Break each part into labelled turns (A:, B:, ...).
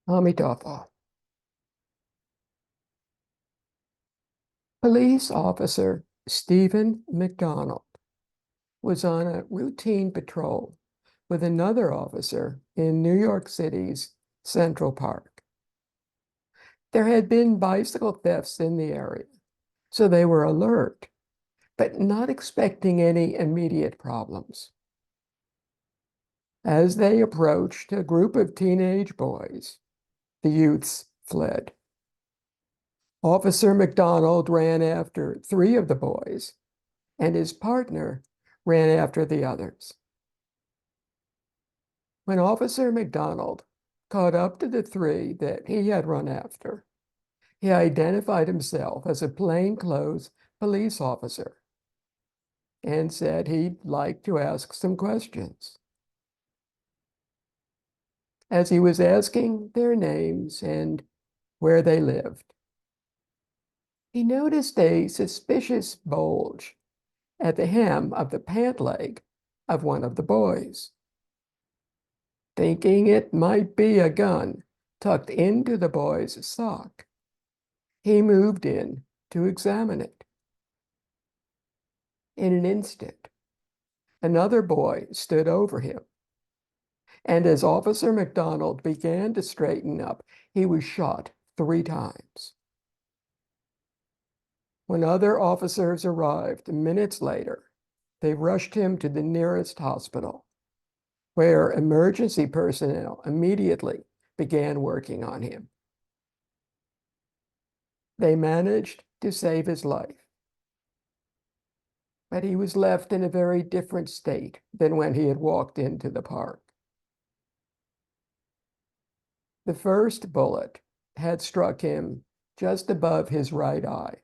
A: Amitabha. Police Officer Steven McDonald was on a routine patrol with another officer in New York City's Central Park. There had been bicycle thefts in the area, so they were alert, but not expecting any immediate problems. As they approached a group of teenage boys, the youths fled. Officer McDonald ran after 3 of the boys, and his partner ran after the others. When Officer McDonald caught up to the 3 that he had run after, he identified himself as a plainclothes police officer and said he'd like to ask some questions. As he was asking their names and where they lived, he noticed a suspicious bulge at the hem of the pant leg of one of the boys. Thinking it might be a gun tucked into the boy's sock, he moved in to examine it. In an instant, another boy stood over him, and as Officer McDonald began to straighten up, he was shot 3 times. When other officers arrived minutes later, they rushed him to the nearest hospital, where emergency personnel immediately began working on him. They managed to save his life, but he was left in a very different state than when he had walked into the park. The first bullet had struck him just above his right eye.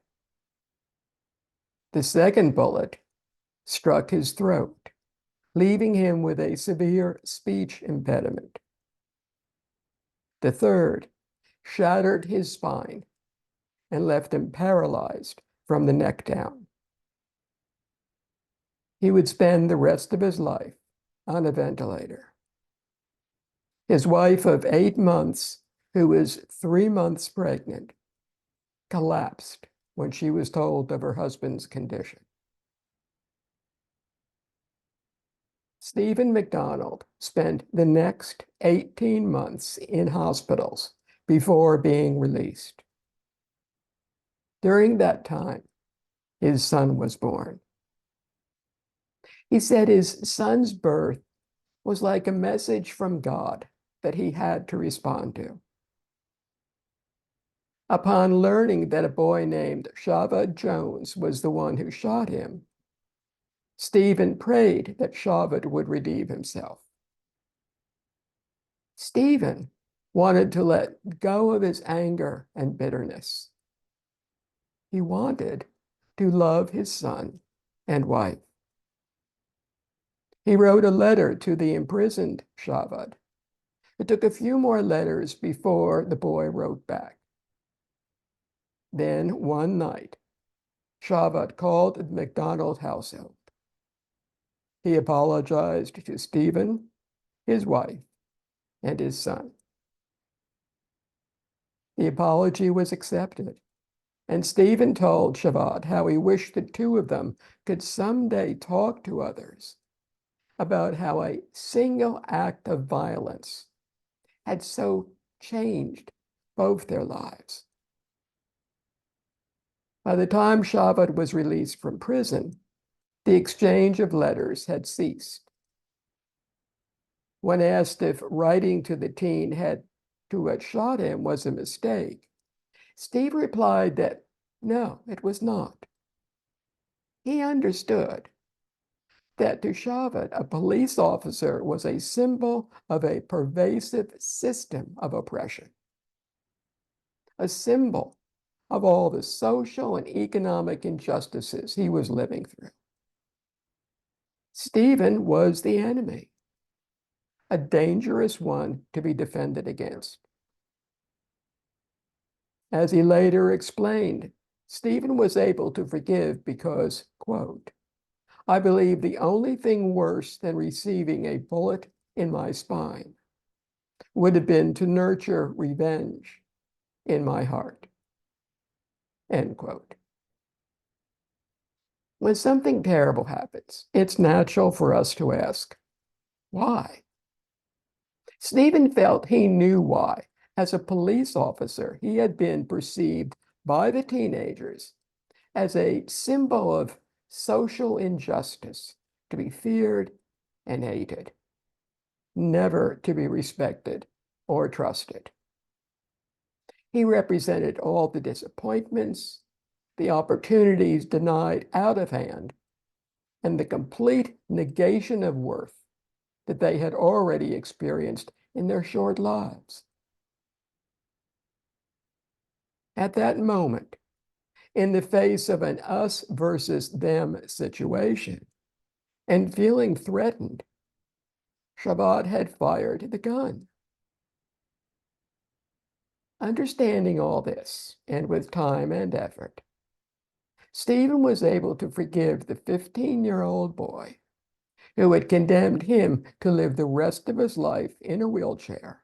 A: The second bullet struck his throat, leaving him with a severe speech impediment. The third shattered his spine and left him paralyzed from the neck down. He would spend the rest of his life on a ventilator. His wife of 8 months, who was 3 months pregnant, collapsed when she was told of her husband's condition. Steven McDonald spent the next 18 months in hospitals before being released. During that time, his son was born. He said his son's birth was like a message from God that he had to respond to. Upon learning that a boy named Shaved Jones was the one who shot him, Steven prayed that Shaved would redeem himself. Steven wanted to let go of his anger and bitterness. He wanted to love his son and wife. He wrote a letter to the imprisoned Shaved. It took a few more letters before the boy wrote back. Then one night, Shaved called the McDonald household. He apologized to Steven, his wife, and his son. The apology was accepted, and Steven told Shaved how he wished the 2 of them could someday talk to others about how a single act of violence had so changed both their lives. By the time Shaved was released from prison, the exchange of letters had ceased. When asked if writing to the teen who had shot him was a mistake, Steve replied that no, it was not. He understood that to Shaved, a police officer was a symbol of a pervasive system of oppression, a symbol of all the social and economic injustices he was living through. Steven was the enemy, a dangerous one to be defended against. As he later explained, Steven was able to forgive because, quote, "I believe the only thing worse than receiving a bullet in my spine would have been to nurture revenge in my heart. End quote. When something terrible happens, it's natural for us to ask, why? Stephen felt he knew why. As a police officer, he had been perceived by the teenagers as a symbol of social injustice, to be feared and hated, never to be respected or trusted. He represented all the disappointments, the opportunities denied out of hand, and the complete negation of worth that they had already experienced in their short lives. At that moment, in the face of an us versus them situation, and feeling threatened, Shabbat had fired the gun. Understanding all this, and with time and effort, Stephen was able to forgive the 15-year-old boy who had condemned him to live the rest of his life in a wheelchair,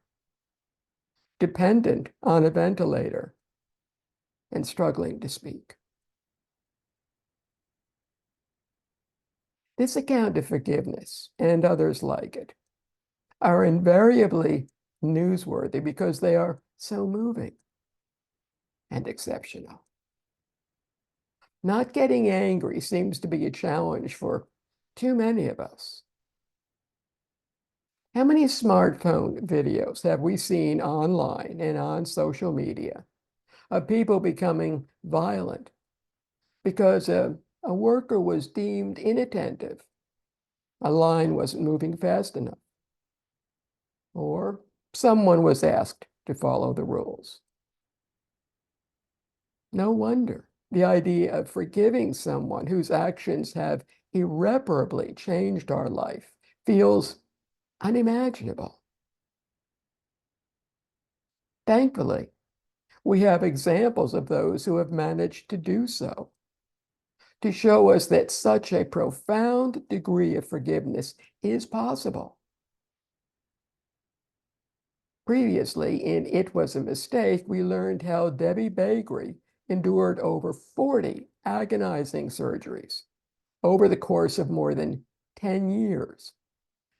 A: dependent on a ventilator, and struggling to speak. This account of forgiveness, and others like it, are invariably newsworthy because they are so moving and exceptional. Not getting angry seems to be a challenge for too many of us. How many smartphone videos have we seen online and on social media of people becoming violent because a worker was deemed inattentive, a line wasn't moving fast enough, or someone was asked to follow the rules? No wonder the idea of forgiving someone whose actions have irreparably changed our life feels unimaginable. Thankfully, we have examples of those who have managed to do so, to show us that such a profound degree of forgiveness is possible. Previously, in It Was a Mistake, we learned how Debbie Bakery endured over 40 agonizing surgeries over the course of more than 10 years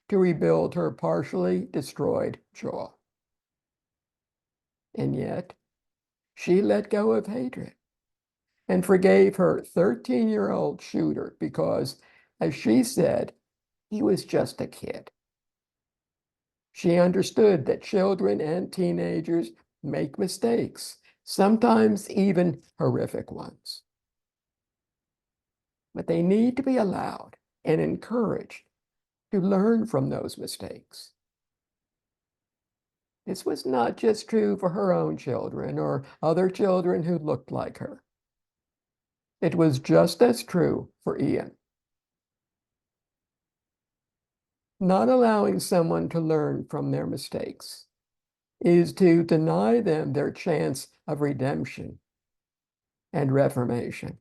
A: to rebuild her partially destroyed jaw. And yet, she let go of hatred and forgave her 13-year-old shooter because, as she said, he was just a kid. She understood that children and teenagers make mistakes, sometimes even horrific ones. But they need to be allowed and encouraged to learn from those mistakes. This was not just true for her own children or other children who looked like her. It was just as true for Ian. Not allowing someone to learn from their mistakes is to deny them their chance of redemption and reformation.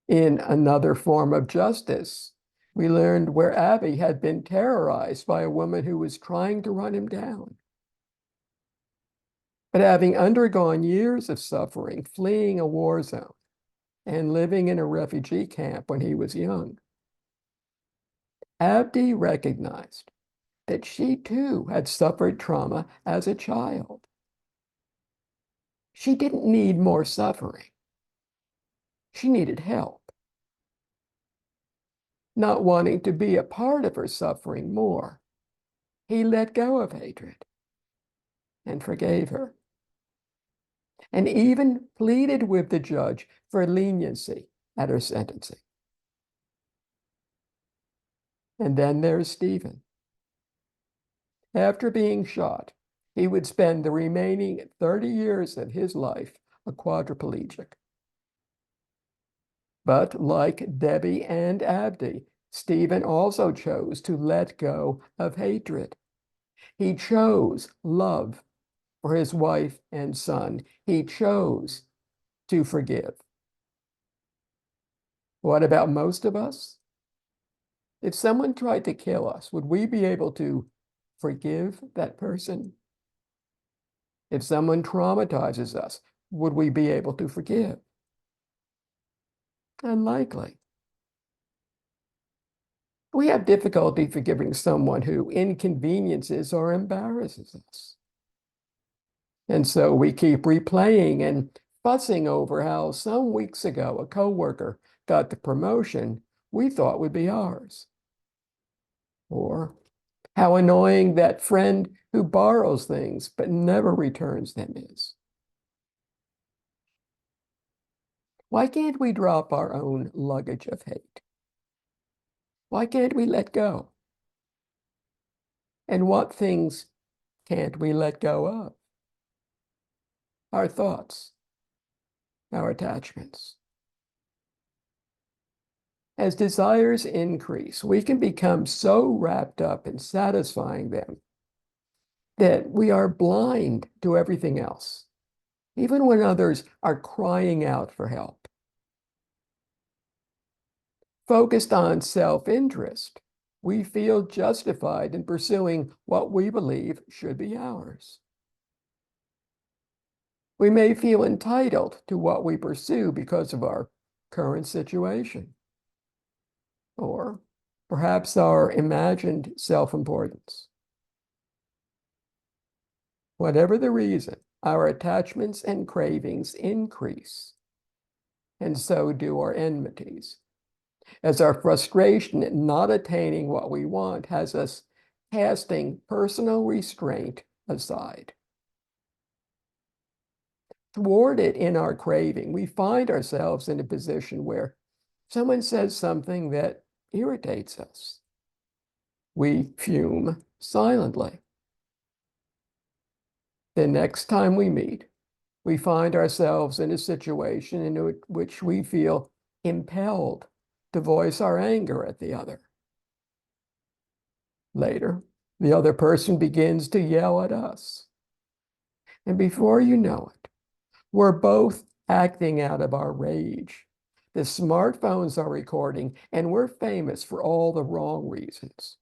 A: In Another Form of Justice, we learned where Abby had been terrorized by a woman who was trying to run him down. But having undergone years of suffering, fleeing a war zone, and living in a refugee camp when he was young, Abdi recognized that she too had suffered trauma as a child. She didn't need more suffering. She needed help. Not wanting to be a part of her suffering more, he let go of hatred and forgave her, and even pleaded with the judge for leniency at her sentencing. And then there's Stephen. After being shot, he would spend the remaining 30 years of his life a quadriplegic. But like Debbie and Abdi, Stephen also chose to let go of hatred. He chose love for his wife and son. He chose to forgive. What about most of us? If someone tried to kill us, would we be able to forgive that person? If someone traumatizes us, would we be able to forgive? Unlikely. We have difficulty forgiving someone who inconveniences or embarrasses us. And so we keep replaying and fussing over how some weeks ago a coworker got the promotion we thought would be ours. Or how annoying that friend who borrows things but never returns them is. Why can't we drop our own luggage of hate? Why can't we let go? And what things can't we let go of? Our thoughts, our attachments. As desires increase, we can become so wrapped up in satisfying them that we are blind to everything else, even when others are crying out for help. Focused on self-interest, we feel justified in pursuing what we believe should be ours. We may feel entitled to what we pursue because of our current situation, or perhaps our imagined self-importance. Whatever the reason, our attachments and cravings increase, and so do our enmities, as our frustration at not attaining what we want has us casting personal restraint aside. Thwarted in our craving, we find ourselves in a position where someone says something that irritates us. We fume silently. The next time we meet, we find ourselves in a situation in which we feel impelled to voice our anger at the other. Later, the other person begins to yell at us. And before you know it, we're both acting out of our rage. The smartphones are recording, and we're famous for all the wrong reasons.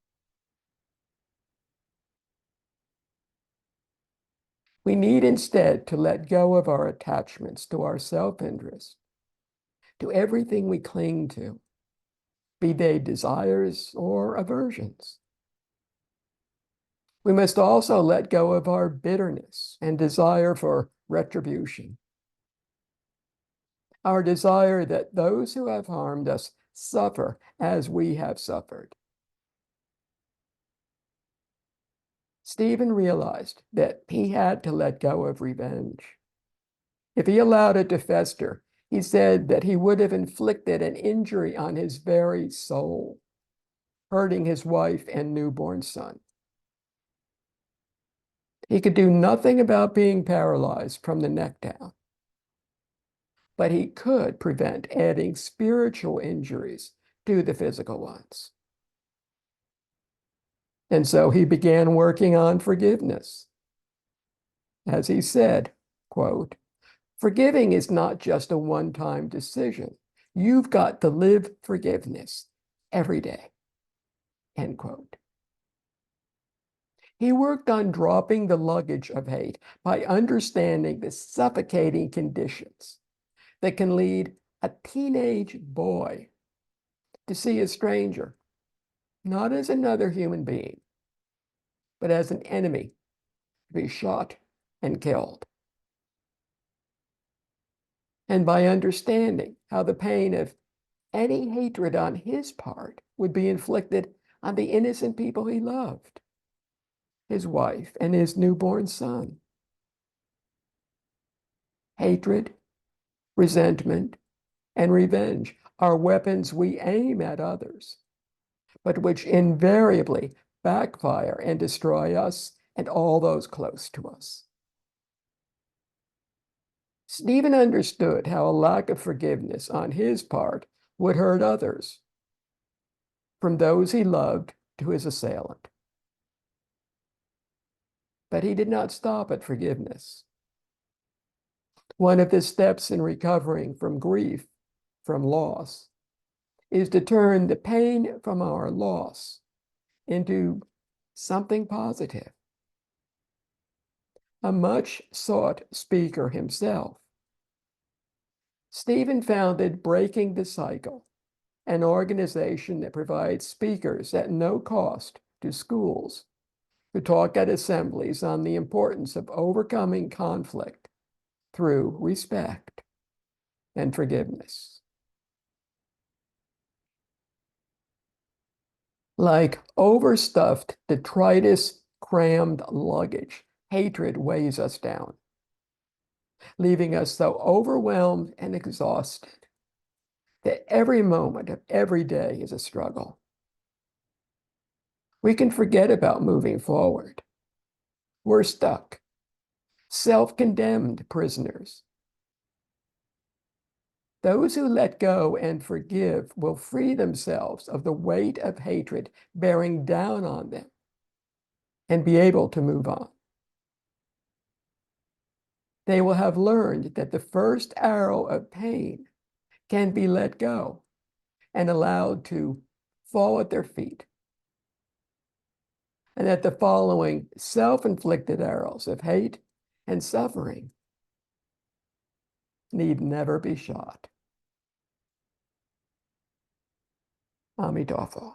A: We need instead to let go of our attachments to our self-interest, to everything we cling to, be they desires or aversions. We must also let go of our bitterness and desire for retribution. Our desire that those who have harmed us suffer as we have suffered. Stephen realized that he had to let go of revenge. If he allowed it to fester, he said that he would have inflicted an injury on his very soul, hurting his wife and newborn son. He could do nothing about being paralyzed from the neck down, but he could prevent adding spiritual injuries to the physical ones. And so he began working on forgiveness. As he said, quote, "Forgiving is not just a one-time decision. You've got to live forgiveness every day," end quote. He worked on dropping the luggage of hate by understanding the suffocating conditions that can lead a teenage boy to see a stranger not as another human being, but as an enemy to be shot and killed. And by understanding how the pain of any hatred on his part would be inflicted on the innocent people he loved, his wife and his newborn son. Hatred, resentment, and revenge are weapons we aim at others, but which invariably backfire and destroy us and all those close to us. Stephen understood how a lack of forgiveness on his part would hurt others, from those he loved to his assailant. But he did not stop at forgiveness. One of the steps in recovering from grief, from loss, is to turn the pain from our loss into something positive. A much sought speaker himself, Steven founded Breaking the Cycle, an organization that provides speakers at no cost to schools who talk at assemblies on the importance of overcoming conflict through respect and forgiveness. Like overstuffed detritus crammed luggage, hatred weighs us down, leaving us so overwhelmed and exhausted that every moment of every day is a struggle. We can forget about moving forward. We're stuck, self-condemned prisoners. Those who let go and forgive will free themselves of the weight of hatred bearing down on them and be able to move on. They will have learned that the first arrow of pain can be let go and allowed to fall at their feet, and that the following self-inflicted arrows of hate and suffering need never be shot. Amitabha.